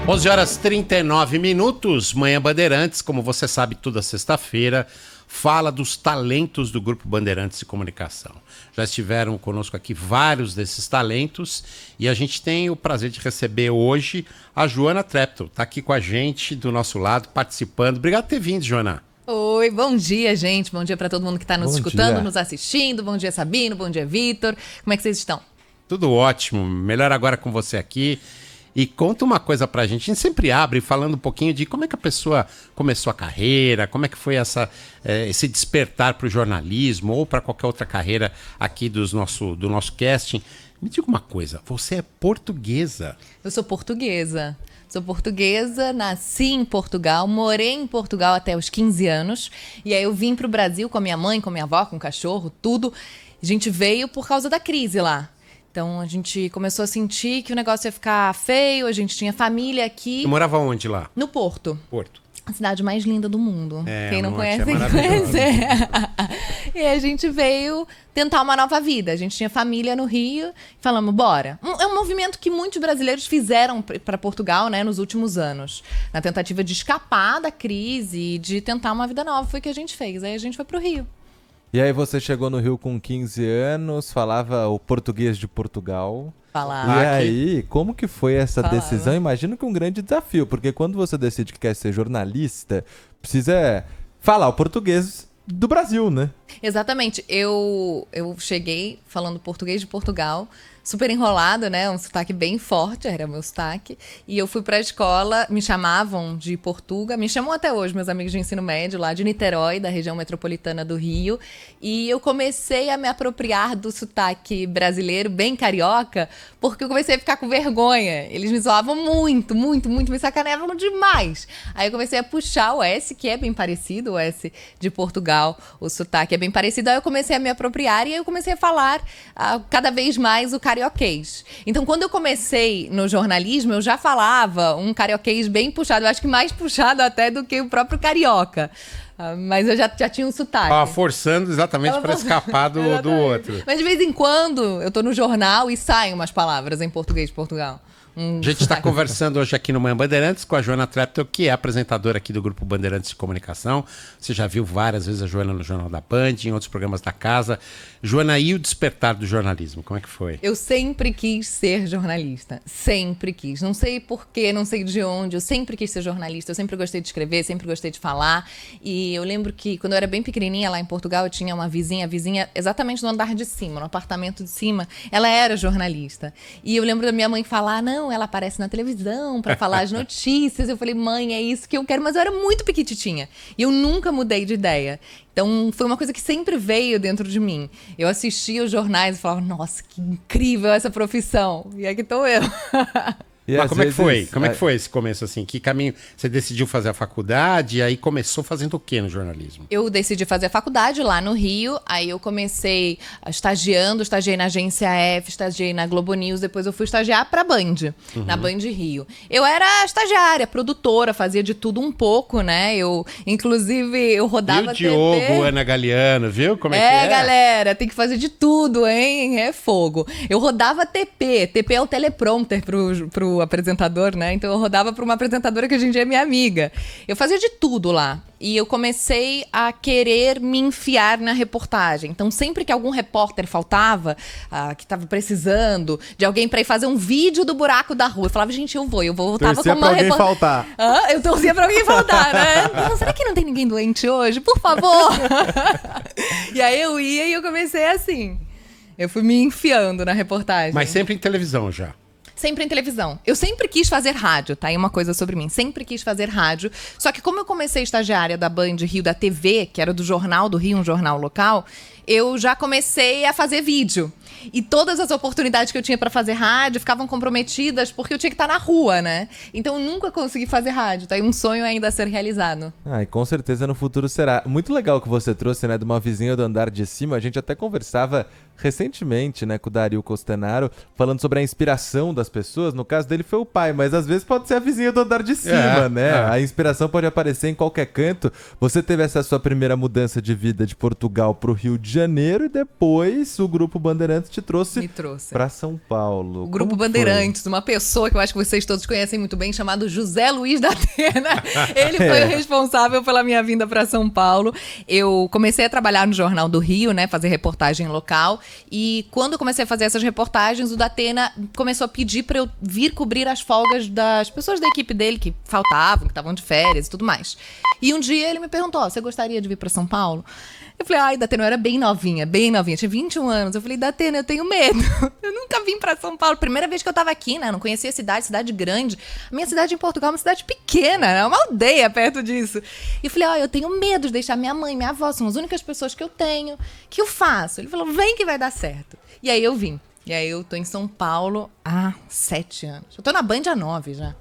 11 horas 39 minutos, Manhã Bandeirantes, como você sabe, toda sexta-feira, fala dos talentos do Grupo Bandeirantes de Comunicação. Já estiveram conosco aqui vários desses talentos e a gente tem o prazer de receber hoje a Joana Treptow. Está aqui com a gente, do nosso lado, participando. Obrigado por ter vindo, Joana. Oi, bom dia, gente. Bom dia para todo mundo que está nos escutando, nos assistindo. Bom dia, Sabino. Bom dia, Vitor. Como é que vocês estão? Tudo ótimo. Melhor agora com você aqui. E conta uma coisa pra gente. A gente sempre abre falando um pouquinho de como é que a pessoa começou a carreira, como é que foi esse despertar para o jornalismo ou para qualquer outra carreira aqui do nosso casting. Me diga uma coisa, você é portuguesa? Eu sou portuguesa. Sou portuguesa, nasci em Portugal, morei em Portugal até os 15 anos. E aí eu vim pro Brasil com a minha mãe, com a minha avó, com o cachorro, tudo. A gente veio por causa da crise lá. Então a gente começou a sentir que o negócio ia ficar feio, a gente tinha família aqui. Você morava onde lá? No Porto. Porto. A cidade mais linda do mundo. Quem não conhece, tem que maravilhoso. conhecer. E a gente veio tentar uma nova vida. A gente tinha família no Rio, falamos, bora. É um movimento que muitos brasileiros fizeram para Portugal, né, nos últimos anos. Na tentativa de escapar da crise e de tentar uma vida nova. Foi o que a gente fez. Aí a gente foi pro Rio. E aí você chegou no Rio com 15 anos, falava o português de Portugal. Falava. E aí, como que foi essa Falava. decisão? Imagino que um grande desafio, porque quando você decide que quer ser jornalista, precisa falar o português do Brasil, né? Exatamente. Eu cheguei falando português de Portugal, super enrolado, né? Um sotaque bem forte, era meu sotaque. E eu fui pra escola, me chamavam de Portuga, me chamam até hoje, meus amigos de ensino médio, lá de Niterói, da região metropolitana do Rio. E eu comecei a me apropriar do sotaque brasileiro, bem carioca, porque eu comecei a ficar com vergonha. Eles me zoavam muito, muito, muito, me sacaneavam demais. Aí eu comecei a puxar o S, que é bem parecido, o S de Portugal, o sotaque é bem parecido. Aí eu comecei a me apropriar e aí eu comecei a falar cada vez mais o carioquês. Então, quando eu comecei no jornalismo, eu já falava um carioquês bem puxado. Eu acho que mais puxado até do que o próprio carioca. Mas eu já tinha um sotaque. Tava forçando exatamente para escapar do outro. Mas de vez em quando eu tô no jornal e saem umas palavras em português de Portugal. A gente está conversando hoje aqui no Manhã Bandeirantes com a Joana Treptow, que é apresentadora aqui do Grupo Bandeirantes de Comunicação. Você já viu várias vezes a Joana no Jornal da Band, em outros programas da casa. Joana, e o despertar do jornalismo, como é que foi? Eu sempre quis ser jornalista. Sempre quis. Não sei porquê, não sei de onde. Eu sempre quis ser jornalista. Eu sempre gostei de escrever, sempre gostei de falar. E eu lembro que quando eu era bem pequenininha lá em Portugal, eu tinha uma vizinha exatamente no andar de cima, no apartamento de cima. Ela era jornalista. E eu lembro da minha mãe falar, não, ela aparece na televisão para falar as notícias. Eu falei, mãe, é isso que eu quero. Mas eu era muito pequititinha. E eu nunca mudei de ideia. Então, foi uma coisa que sempre veio dentro de mim. Eu assistia os jornais e falava, nossa, que incrível essa profissão. E aqui estou eu. Mas como é que foi? Como é que foi esse começo, assim? Que caminho? Você decidiu fazer a faculdade e aí começou fazendo o quê no jornalismo? Eu decidi fazer a faculdade lá no Rio, aí eu comecei estagiei na Agência F, estagiei na Globo News, depois eu fui estagiar pra Band, na Band Rio. Eu era estagiária, produtora, fazia de tudo um pouco, né? Inclusive, eu rodava TV. E o Diogo, Ana Galeano, viu como é que é? Galera, tem que fazer de tudo, hein? É fogo. Eu rodava TP é o teleprompter pro apresentador, né? Então eu rodava para uma apresentadora que hoje em dia é minha amiga. Eu fazia de tudo lá. E eu comecei a querer me enfiar na reportagem. Então, sempre que algum repórter faltava, que estava precisando de alguém para ir fazer um vídeo do buraco da rua, eu falava, gente, eu vou. Eu tava como uma repórter. Faltar. Eu torcia pra alguém faltar, né? Não, será que não tem ninguém doente hoje? Por favor! E aí eu ia e eu comecei assim. Eu fui me enfiando na reportagem. Mas sempre em televisão já. Sempre em televisão. Eu sempre quis fazer rádio, tá? E uma coisa sobre mim. Sempre quis fazer rádio. Só que como eu comecei estagiária da Band Rio, da TV, que era do Jornal do Rio, um jornal local, eu já comecei a fazer vídeo. E todas as oportunidades que eu tinha pra fazer rádio ficavam comprometidas porque eu tinha que estar na rua, né? Então eu nunca consegui fazer rádio, tá? E um sonho ainda a ser realizado. E com certeza no futuro será. Muito legal que você trouxe, né? De uma vizinha do andar de cima. A gente até conversava recentemente, né, com o Dario Costenaro, falando sobre a inspiração das pessoas. No caso dele foi o pai, mas às vezes pode ser a vizinha do andar de cima, né? A inspiração pode aparecer em qualquer canto. Você teve essa sua primeira mudança de vida de Portugal pro Rio de Janeiro e depois o Grupo Bandeirantes te trouxe para São Paulo. O Grupo Bandeirantes, uma pessoa que eu acho que vocês todos conhecem muito bem, chamado José Luiz da Atena. Ele foi o responsável pela minha vinda para São Paulo. Eu comecei a trabalhar no Jornal do Rio, né, fazer reportagem local. E quando eu comecei a fazer essas reportagens, o Datena começou a pedir para eu vir cobrir as folgas das pessoas da equipe dele que faltavam, que estavam de férias e tudo mais. E um dia ele me perguntou: você gostaria de vir para São Paulo? Eu falei: ai, Datena, eu era bem novinha, tinha 21 anos. Eu falei: Datena, eu tenho medo. Eu nunca vim pra São Paulo. Primeira vez que eu tava aqui, né? Eu não conhecia a cidade grande. A minha cidade em Portugal é uma cidade pequena, é uma aldeia perto disso. E eu falei: ó, eu tenho medo de deixar minha mãe, minha avó, são as únicas pessoas que eu tenho. O que eu faço? Ele falou: vem que vai dar certo. E aí eu vim. E aí eu tô em São Paulo há 7 anos. Eu tô na Band há 9 já.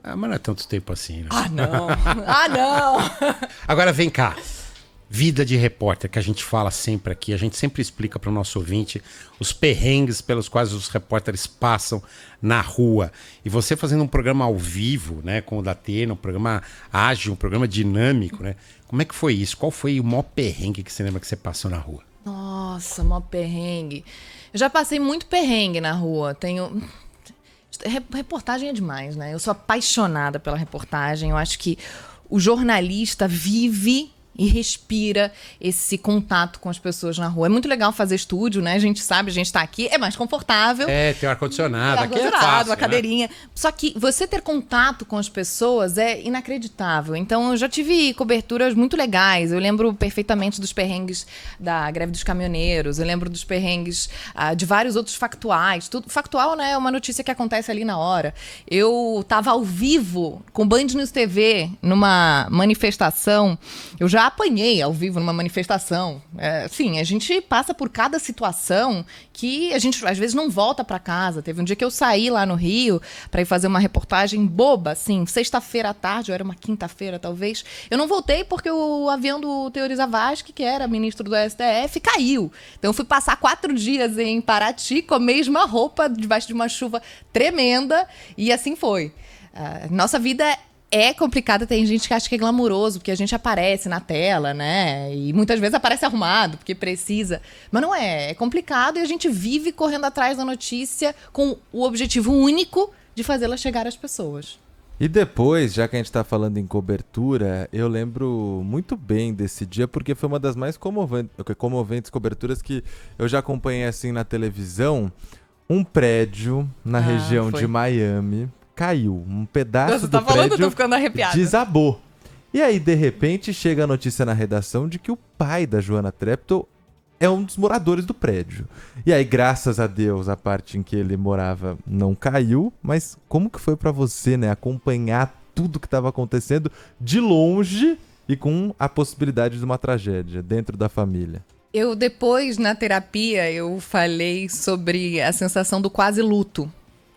Ah, mas não é tanto tempo assim, né? Ah, não! Ah, não! Agora vem cá. Vida de repórter, que a gente fala sempre aqui, a gente sempre explica para o nosso ouvinte os perrengues pelos quais os repórteres passam na rua. E você fazendo um programa ao vivo, né, com o Datena, um programa ágil, um programa dinâmico, né? Como é que foi isso? Qual foi o maior perrengue que você lembra que você passou na rua? Nossa, maior perrengue. Eu já passei muito perrengue na rua. Reportagem é demais, né? Eu sou apaixonada pela reportagem. Eu acho que o jornalista vive e respira esse contato com as pessoas na rua. É muito legal fazer estúdio, né? A gente sabe, a gente tá aqui, é mais confortável. É, tem ar-condicionado, aqui é fácil, a cadeirinha. Né? Só que você ter contato com as pessoas é inacreditável. Então, eu já tive coberturas muito legais. Eu lembro perfeitamente dos perrengues da greve dos caminhoneiros. Eu lembro dos perrengues de vários outros factuais. Tudo, factual, né? É uma notícia que acontece ali na hora. Eu tava ao vivo com Band News TV numa manifestação. Eu já apanhei ao vivo numa manifestação. Sim, a gente passa por cada situação que a gente às vezes não volta para casa. Teve um dia que eu saí lá no Rio para ir fazer uma reportagem boba, assim, sexta-feira à tarde, ou era uma quinta-feira talvez. Eu não voltei porque o avião do Teori Zavascki, que era ministro do STF, caiu. Então eu fui passar 4 dias em Paraty com a mesma roupa, debaixo de uma chuva tremenda, e assim foi. Nossa vida é complicada, tem gente que acha que é glamuroso, porque a gente aparece na tela, né? E muitas vezes aparece arrumado, porque precisa. Mas não é. É complicado e a gente vive correndo atrás da notícia com o objetivo único de fazê-la chegar às pessoas. E depois, já que a gente tá falando em cobertura, eu lembro muito bem desse dia, porque foi uma das mais comoventes coberturas que eu já acompanhei assim na televisão. Um prédio na região de Miami caiu, um pedaço do prédio tô ficando arrepiada. Desabou. E aí, de repente, chega a notícia na redação de que o pai da Joana Treptow é um dos moradores do prédio. E aí, graças a Deus, a parte em que ele morava não caiu, mas como que foi pra você, né, acompanhar tudo que estava acontecendo de longe e com a possibilidade de uma tragédia dentro da família? Eu depois, na terapia, eu falei sobre a sensação do quase luto.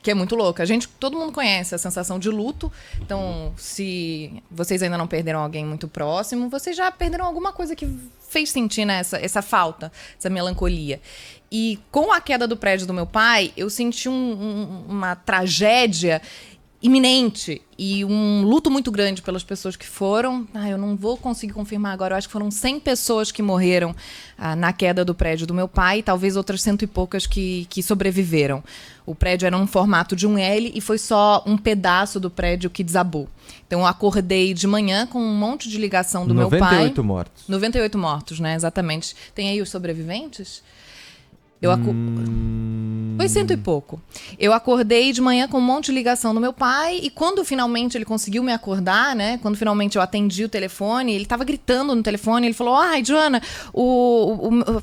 Que é muito louca. Todo mundo conhece a sensação de luto. Então, se vocês ainda não perderam alguém muito próximo, vocês já perderam alguma coisa que fez sentir, né, essa falta, essa melancolia. E com a queda do prédio do meu pai, eu senti uma tragédia iminente e um luto muito grande pelas pessoas que foram. Eu não vou conseguir confirmar agora, eu acho que foram 100 pessoas que morreram na queda do prédio do meu pai, talvez outras 100 e poucas que sobreviveram. O prédio era um formato de um L e foi só um pedaço do prédio que desabou. Então eu acordei de manhã com um monte de ligação do meu pai. 98 mortos. 98 mortos, né? Exatamente. Tem aí os sobreviventes? Foi 100 e pouco. Eu acordei de manhã com um monte de ligação do meu pai e quando finalmente ele conseguiu me acordar, né? Quando finalmente eu atendi o telefone, ele tava gritando no telefone, ele falou: ai, Joana,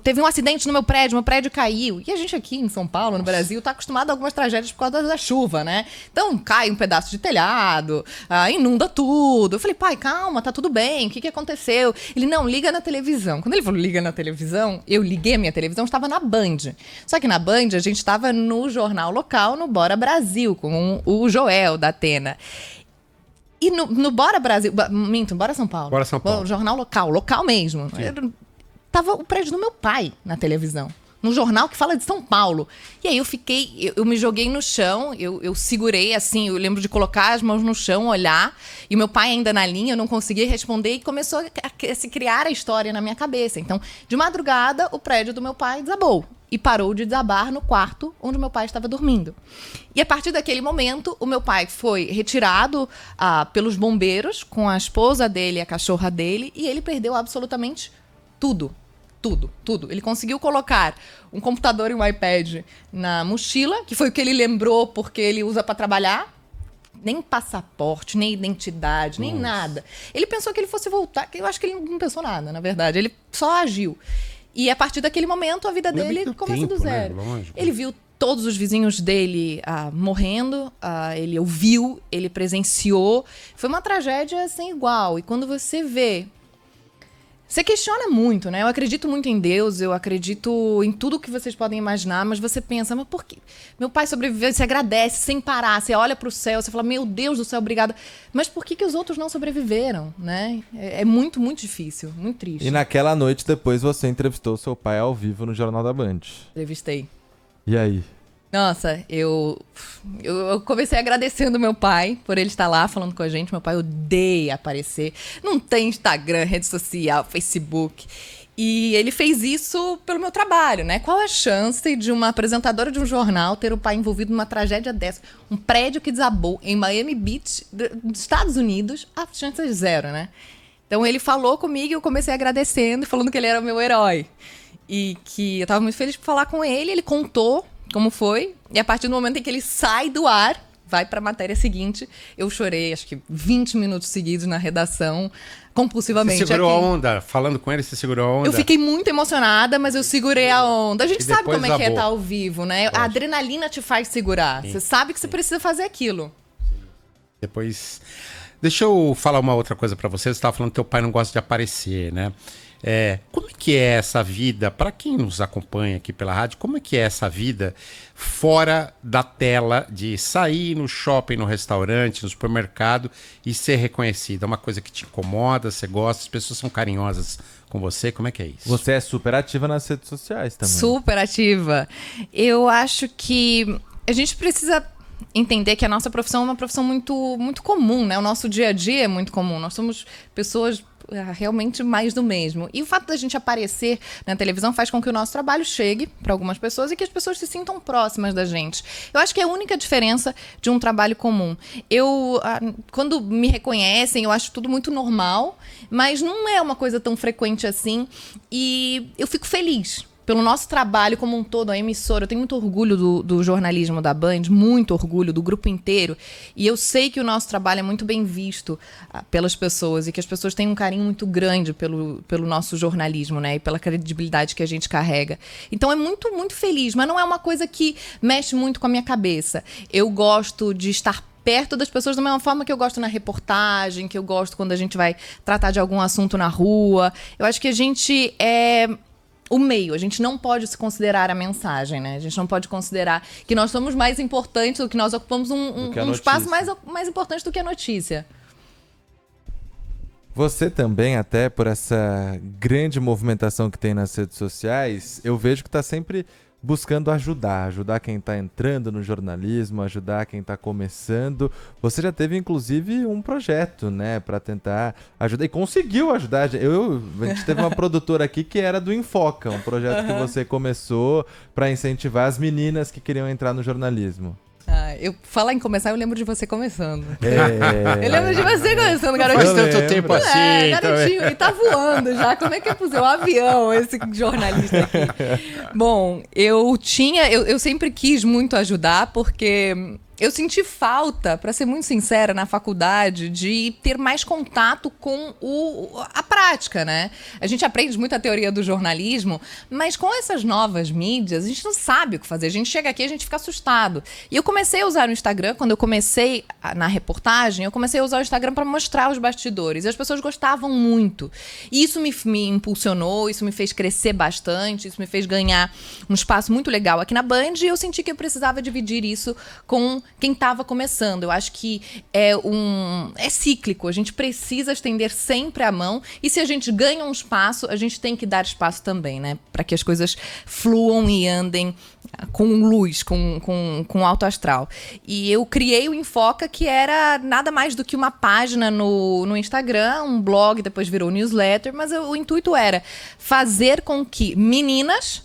teve um acidente no meu prédio caiu. E a gente aqui em São Paulo, no Brasil, tá acostumado a algumas tragédias por causa da chuva, né? Então cai um pedaço de telhado, inunda tudo. Eu falei: pai, calma, tá tudo bem, o que aconteceu? Ele: não, liga na televisão. Quando ele falou liga na televisão, eu liguei a minha televisão, estava na Band. Só que na Band a gente estava no jornal local, no Bora Brasil, com o Joel da Atena. E no Bora Brasil, Bora São Paulo. Bora São Paulo. O jornal local mesmo. Tava o prédio do meu pai na televisão. num jornal que fala de São Paulo. E aí eu me joguei no chão, eu segurei assim, eu lembro de colocar as mãos no chão, olhar, e meu pai ainda na linha, eu não conseguia responder, e começou a se criar a história na minha cabeça. Então, de madrugada, o prédio do meu pai desabou. E parou de desabar no quarto onde meu pai estava dormindo. E a partir daquele momento, o meu pai foi retirado pelos bombeiros, com a esposa dele e a cachorra dele, e ele perdeu absolutamente tudo. Tudo. Ele conseguiu colocar um computador e um iPad na mochila, que foi o que ele lembrou porque ele usa para trabalhar. Nem passaporte, nem identidade, nem nada. Ele pensou que ele fosse voltar, eu acho que ele não pensou nada, na verdade. Ele só agiu. E a partir daquele momento, a vida dele começa do zero. Né? Ele viu todos os vizinhos dele morrendo, ele ouviu, ele presenciou. Foi uma tragédia sem igual. E quando você vê... Você questiona muito, né? Eu acredito muito em Deus, eu acredito em tudo que vocês podem imaginar, mas você pensa, mas por que? Meu pai sobreviveu, você agradece sem parar, você olha pro céu, você fala, meu Deus do céu, obrigada. Mas por que os outros não sobreviveram, né? É muito, muito difícil, muito triste. E naquela noite depois você entrevistou seu pai ao vivo no Jornal da Band. Entrevistei. E aí? Nossa, eu comecei agradecendo meu pai por ele estar lá falando com a gente. Meu pai odeia aparecer. Não tem Instagram, rede social, Facebook. E ele fez isso pelo meu trabalho, né? Qual a chance de uma apresentadora de um jornal ter o pai envolvido numa tragédia dessa? Um prédio que desabou em Miami Beach, dos Estados Unidos, a chance é zero, né? Então ele falou comigo e eu comecei agradecendo, falando que ele era o meu herói. E que eu tava muito feliz por falar com ele. Ele contou como foi, e a partir do momento em que ele sai do ar, vai para a matéria seguinte, eu chorei, acho que 20 minutos seguidos na redação, compulsivamente. Você segurou a onda? Falando com ele, você segurou a onda? Eu fiquei muito emocionada, mas eu segurei a onda. A gente sabe como é que é desabou. estar ao vivo, né? A adrenalina te faz segurar. Você sabe que você precisa fazer aquilo. Depois... Deixa eu falar uma outra coisa pra você. Você estava falando que teu pai não gosta de aparecer, né? Como é que é essa vida, para quem nos acompanha aqui pela rádio, como é que é essa vida fora da tela de sair no shopping, no restaurante, no supermercado e ser reconhecido? É uma coisa que te incomoda, você gosta, as pessoas são carinhosas com você, como é que é isso? Você é super ativa nas redes sociais também. Super ativa. Eu acho que a gente precisa entender que a nossa profissão é uma profissão muito, muito comum, né? O nosso dia a dia é muito comum. Nós somos pessoas realmente mais do mesmo. E o fato da gente aparecer na televisão faz com que o nosso trabalho chegue para algumas pessoas e que as pessoas se sintam próximas da gente. Eu acho que é a única diferença de um trabalho comum. Quando me reconhecem, eu acho tudo muito normal, mas não é uma coisa tão frequente assim. E eu fico feliz pelo nosso trabalho como um todo, a emissora. Eu tenho muito orgulho do jornalismo da Band, muito orgulho do grupo inteiro. E eu sei que o nosso trabalho é muito bem visto pelas pessoas e que as pessoas têm um carinho muito grande pelo nosso jornalismo, né? E pela credibilidade que a gente carrega. Então é muito, muito feliz, mas não é uma coisa que mexe muito com a minha cabeça. Eu gosto de estar perto das pessoas da mesma forma que eu gosto na reportagem, que eu gosto quando a gente vai tratar de algum assunto na rua. Eu acho que a gente o meio, a gente não pode se considerar a mensagem, né? A gente não pode considerar que nós somos mais importantes, ou que nós ocupamos um espaço mais importante do que a notícia. Você também, até por essa grande movimentação que tem nas redes sociais, eu vejo que está sempre buscando ajudar quem está entrando no jornalismo, ajudar quem está começando. Você já teve, inclusive, um projeto, né, para tentar ajudar, e conseguiu ajudar. A gente teve uma produtora aqui que era do Infoca, um projeto que você começou para incentivar as meninas que queriam entrar no jornalismo. Eu falar em começar, eu lembro de você começando. Eu lembro de você começando, garotinho. Faz tanto tempo assim. Garotinho, ele tá voando já. Como é que é possível? Um avião, esse jornalista aqui. Bom, eu sempre quis muito ajudar, porque eu senti falta, para ser muito sincera, na faculdade, de ter mais contato com a prática, né? A gente aprende muito a teoria do jornalismo, mas com essas novas mídias, a gente não sabe o que fazer. A gente chega aqui e a gente fica assustado. E eu comecei a usar o Instagram, quando eu comecei na reportagem, eu comecei a usar o Instagram para mostrar os bastidores. E as pessoas gostavam muito. E isso me impulsionou, isso me fez crescer bastante, isso me fez ganhar um espaço muito legal aqui na Band, e eu senti que eu precisava dividir isso com quem estava começando. Eu acho que é cíclico, a gente precisa estender sempre a mão, e se a gente ganha um espaço, a gente tem que dar espaço também, né? Para que as coisas fluam e andem com luz, com alto astral. E eu criei o Infoca, que era nada mais do que uma página no Instagram, um blog, depois virou newsletter, mas o intuito era fazer com que meninas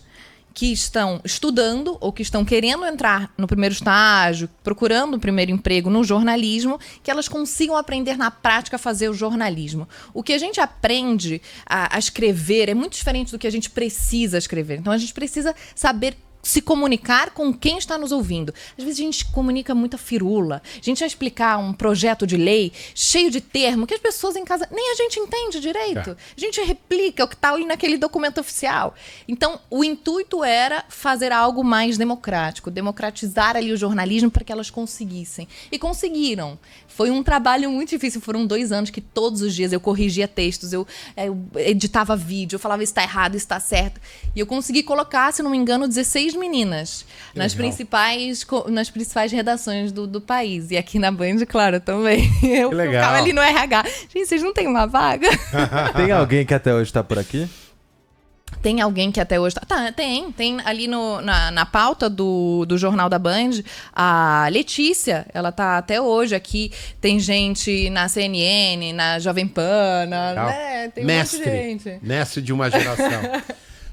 que estão estudando ou que estão querendo entrar no primeiro estágio, procurando o primeiro emprego no jornalismo, que elas consigam aprender na prática a fazer o jornalismo. O que a gente aprende a escrever é muito diferente do que a gente precisa escrever. Então a gente precisa saber se comunicar com quem está nos ouvindo. Às vezes a gente comunica muita firula. A gente vai explicar um projeto de lei cheio de termo que as pessoas em casa nem a gente entende direito. A gente replica o que está ali naquele documento oficial. Então, o intuito era fazer algo mais democrático, democratizar ali o jornalismo para que elas conseguissem. E conseguiram. Foi um trabalho muito difícil. Foram 2 anos que todos os dias eu corrigia textos, eu editava vídeo, eu falava isso está errado, isso está certo. E eu consegui colocar, se não me engano, 16 meninas nas principais redações do país. E aqui na Band, claro, também. Eu ficava ali no RH. Gente, vocês não têm uma vaga? Tem alguém que até hoje tá por aqui? Tem alguém que até hoje tem ali na pauta do Jornal da Band, a Letícia, ela tá até hoje aqui. Tem gente na CNN, na Jovem Pan, tem um monte de gente. Mestre de uma geração.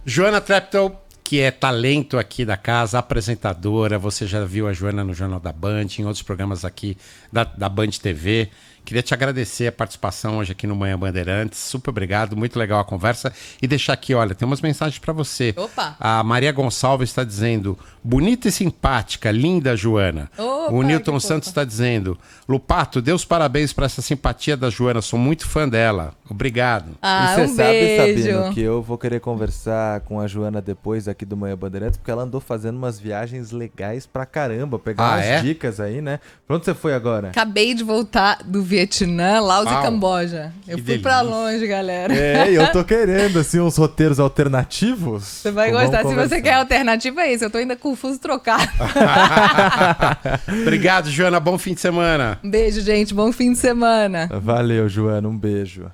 Joana Treptow, que é talento aqui da casa, apresentadora. Você já viu a Joana no Jornal da Band, em outros programas aqui da Band TV. Queria te agradecer a participação hoje aqui no Manhã Bandeirantes. Super obrigado, muito legal a conversa. E deixar aqui, olha, tem umas mensagens para você. Opa! A Maria Gonçalves está dizendo, bonita e simpática, linda Joana. Opa, o Newton Santos está dizendo, Lupato, dê os parabéns para essa simpatia da Joana, sou muito fã dela. Obrigado. E você sabe, beijo. Sabino, que eu vou querer conversar com a Joana depois aqui do Manhã Bandeirantes, porque ela andou fazendo umas viagens legais pra caramba, pegar umas dicas aí, né? Pra onde você foi agora? Acabei de voltar do Vietnã, Laos e Camboja. Eu fui pra longe, galera. Eu tô querendo, assim, uns roteiros alternativos. Você vai gostar. Se você quer alternativa, é isso. Eu tô ainda com o fuso trocado. Obrigado, Joana. Bom fim de semana. Um beijo, gente. Bom fim de semana. Valeu, Joana. Um beijo.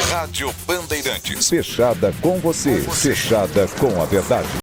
Rádio Bandeirantes. Fechada com você. Fechada com a verdade.